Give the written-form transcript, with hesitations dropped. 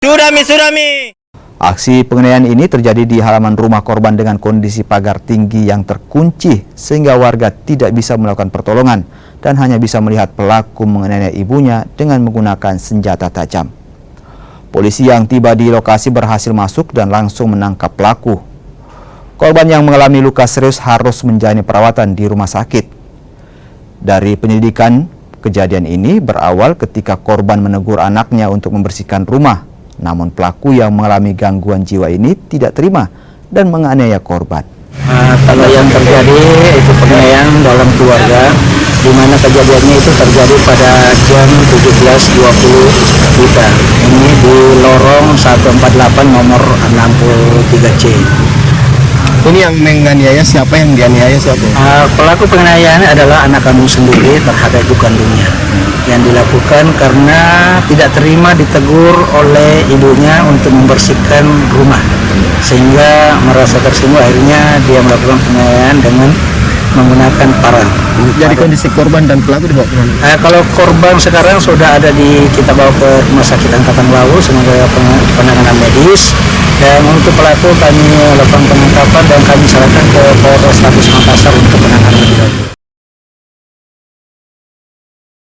Surami. Aksi penganiayaan ini terjadi di halaman rumah korban dengan kondisi pagar tinggi yang terkunci sehingga warga tidak bisa melakukan pertolongan dan hanya bisa melihat pelaku menganiaya ibunya dengan menggunakan senjata tajam. Polisi yang tiba di lokasi berhasil masuk dan langsung menangkap pelaku. Korban yang mengalami luka serius harus menjalani perawatan di rumah sakit. Dari penyelidikan, kejadian ini berawal ketika korban menegur anaknya untuk membersihkan rumah. Namun pelaku yang mengalami gangguan jiwa ini tidak terima dan menganiaya korban. Kalau yang terjadi itu penganiayaan dalam keluarga, di mana kejadiannya itu terjadi pada jam 17.20 WITA. Ini di lorong 148 nomor 63C. Ini yang menganiaya siapa, yang dianiaya siapa? Pelaku penganiayaan adalah anak kandung sendiri terhadap ibu kandungnya, yang dilakukan karena tidak terima ditegur oleh ibunya untuk membersihkan rumah, sehingga merasa tersinggung, akhirnya dia melakukan penganiayaan dengan menggunakan parang. Jadi kondisi korban dan pelaku dibawa kemana? Kalau korban sekarang sudah ada kita bawa ke Rumah Sakit Angkatan Laut sebagai penanganan medis, dan untuk pelaku kami lakukan penangkapan dan kami serahkan ke Polrestabes Makassar untuk penanganan lebih lanjut.